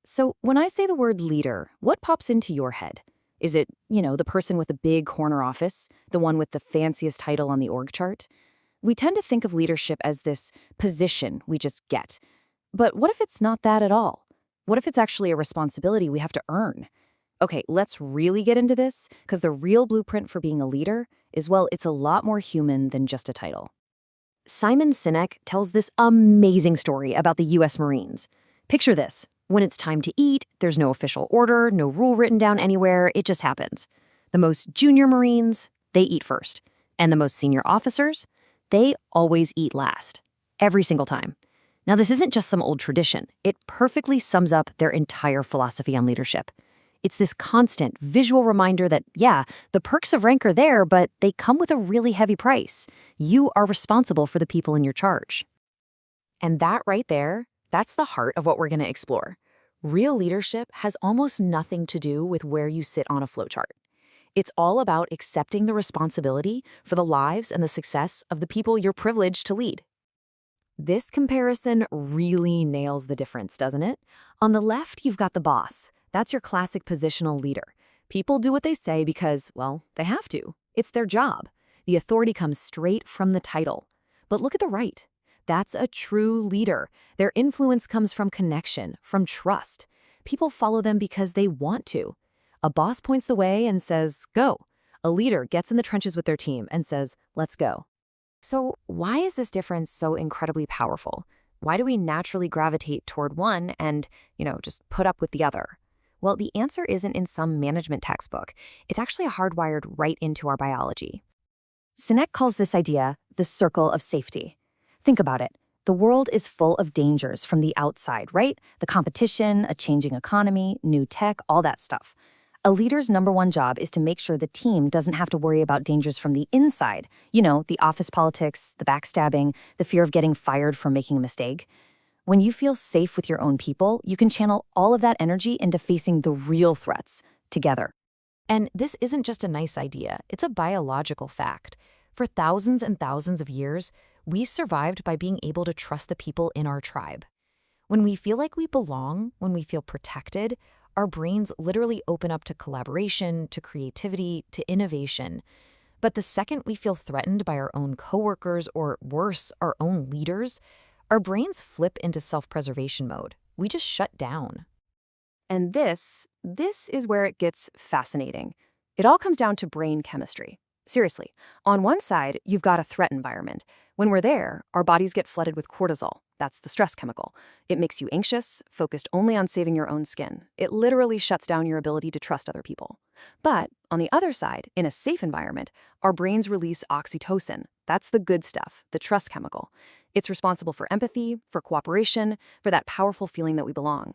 So, when I say the word leader, what pops into your head? Is it, the person with the big corner office, the one with the fanciest title on the org chart? We tend to think of leadership as this position we just get. But what if it's not that at all? What if it's actually a responsibility we have to earn? Okay, let's really get into this, because the real blueprint for being a leader is, well, it's a lot more human than just a title. Sinek tells this amazing story about the U.S. Marines. Picture this. When it's time to eat, there's no official order, no rule written down anywhere, it just happens. The most junior Marines, they eat first. And the most senior officers, they always eat last. Every single time. Now, this isn't just some old tradition. It perfectly sums up their entire philosophy on leadership. It's this constant visual reminder that, yeah, the perks of rank are there, but they come with a really heavy price. You are responsible for the people in your charge. And that right there, that's the heart of what we're going to explore. Real leadership has almost nothing to do with where you sit on a flowchart. It's all about accepting the responsibility for the lives and the success of the people you're privileged to lead. This comparison really nails the difference, doesn't it? On the left, you've got the boss. That's your classic positional leader. People do what they say because, well, they have to. It's their job. The authority comes straight from the title. But look at the right. That's a true leader. Their influence comes from connection, from trust. People follow them because they want to. A boss points the way and says, go. A leader gets in the trenches with their team and says, let's go. So why is this difference so incredibly powerful? Why do we naturally gravitate toward one and, just put up with the other? Well, the answer isn't in some management textbook. It's actually hardwired right into our biology. Sinek calls this idea the circle of safety. Think about it. The world is full of dangers from the outside, right? The competition, a changing economy, new tech, all that stuff. A leader's number one job is to make sure the team doesn't have to worry about dangers from the inside. The office politics, the backstabbing, the fear of getting fired for making a mistake. When you feel safe with your own people, you can channel all of that energy into facing the real threats together. And this isn't just a nice idea, it's a biological fact. For thousands and thousands of years, we survived by being able to trust the people in our tribe. When we feel like we belong, when we feel protected, our brains literally open up to collaboration, to creativity, to innovation. But the second we feel threatened by our own coworkers, or worse, our own leaders, our brains flip into self-preservation mode. We just shut down. And this is where it gets fascinating. It all comes down to brain chemistry. Seriously, on one side, you've got a threat environment. When we're there, our bodies get flooded with cortisol. That's the stress chemical. It makes you anxious, focused only on saving your own skin. It literally shuts down your ability to trust other people. But on the other side, in a safe environment, our brains release oxytocin. That's the good stuff, the trust chemical. It's responsible for empathy, for cooperation, for that powerful feeling that we belong.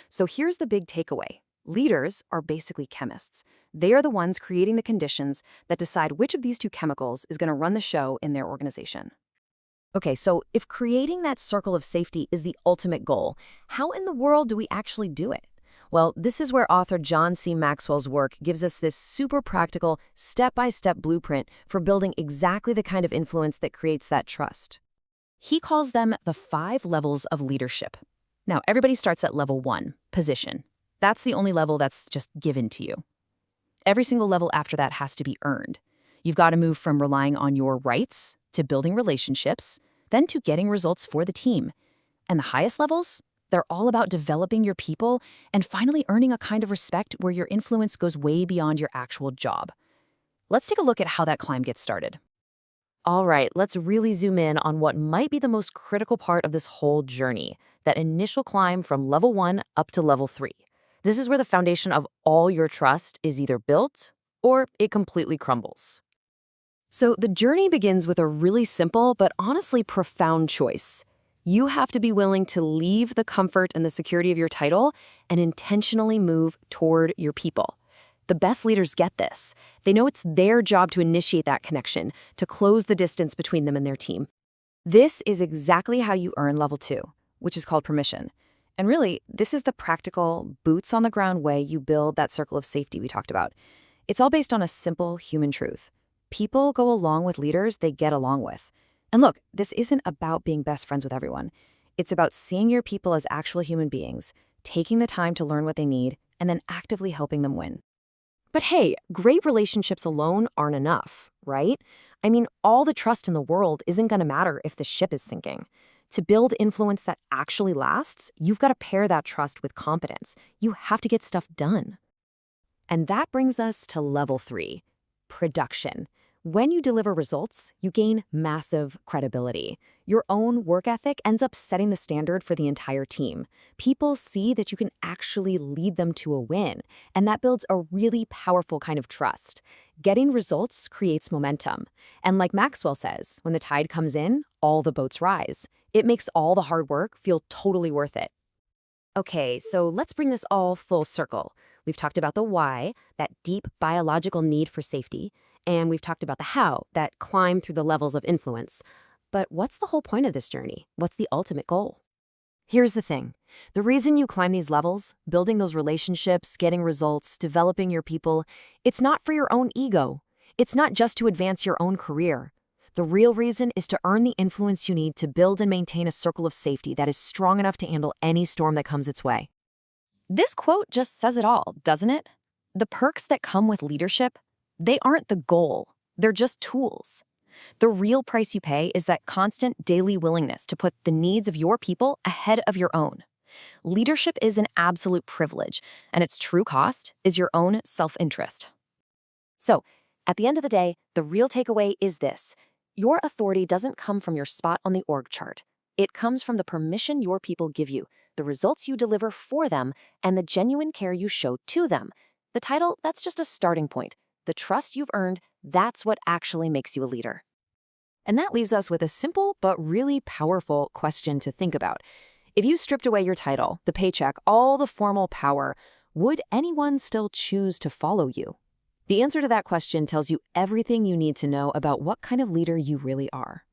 So here's the big takeaway. Leaders are basically chemists. They are the ones creating the conditions that decide which of these two chemicals is going to run the show in their organization. Okay, so if creating that circle of safety is the ultimate goal, how in the world do we actually do it? Well, this is where author John C. Maxwell's work gives us this super practical, step-by-step blueprint for building exactly the kind of influence that creates that trust. He calls them the 5 levels of leadership. Now, everybody starts at level 1, position. That's the only level that's just given to you. Every single level after that has to be earned. You've got to move from relying on your rights to building relationships, then to getting results for the team. And the highest levels, they're all about developing your people and finally earning a kind of respect where your influence goes way beyond your actual job. Let's take a look at how that climb gets started. All right, let's really zoom in on what might be the most critical part of this whole journey, that initial climb from level 1 up to level 3. This is where the foundation of all your trust is either built or it completely crumbles. So the journey begins with a really simple but honestly profound choice. You have to be willing to leave the comfort and the security of your title and intentionally move toward your people. The best leaders get this. They know it's their job to initiate that connection, to close the distance between them and their team. This is exactly how you earn level 2, which is called permission. And really, this is the practical, boots-on-the-ground way you build that circle of safety we talked about. It's all based on a simple human truth. People go along with leaders they get along with. And look, this isn't about being best friends with everyone. It's about seeing your people as actual human beings, taking the time to learn what they need, and then actively helping them win. But hey, great relationships alone aren't enough, right? I mean, all the trust in the world isn't going to matter if the ship is sinking. To build influence that actually lasts, you've got to pair that trust with competence. You have to get stuff done. And that brings us to level 3, production. When you deliver results, you gain massive credibility. Your own work ethic ends up setting the standard for the entire team. People see that you can actually lead them to a win, and that builds a really powerful kind of trust. Getting results creates momentum. And like Maxwell says, when the tide comes in, all the boats rise. It makes all the hard work feel totally worth it. Okay, so let's bring this all full circle. We've talked about the why, that deep biological need for safety, and we've talked about the how, that climb through the levels of influence. But what's the whole point of this journey? What's the ultimate goal? Here's the thing. The reason you climb these levels, building those relationships, getting results, developing your people, it's not for your own ego. It's not just to advance your own career. The real reason is to earn the influence you need to build and maintain a circle of safety that is strong enough to handle any storm that comes its way. This quote just says it all, doesn't it? The perks that come with leadership, they aren't the goal. They're just tools. The real price you pay is that constant daily willingness to put the needs of your people ahead of your own. Leadership is an absolute privilege, and its true cost is your own self-interest. So, at the end of the day, the real takeaway is this. Your authority doesn't come from your spot on the org chart. It comes from the permission your people give you, the results you deliver for them, and the genuine care you show to them. The title, that's just a starting point. The trust you've earned, that's what actually makes you a leader. And that leaves us with a simple but really powerful question to think about. If you stripped away your title, the paycheck, all the formal power, would anyone still choose to follow you? The answer to that question tells you everything you need to know about what kind of leader you really are.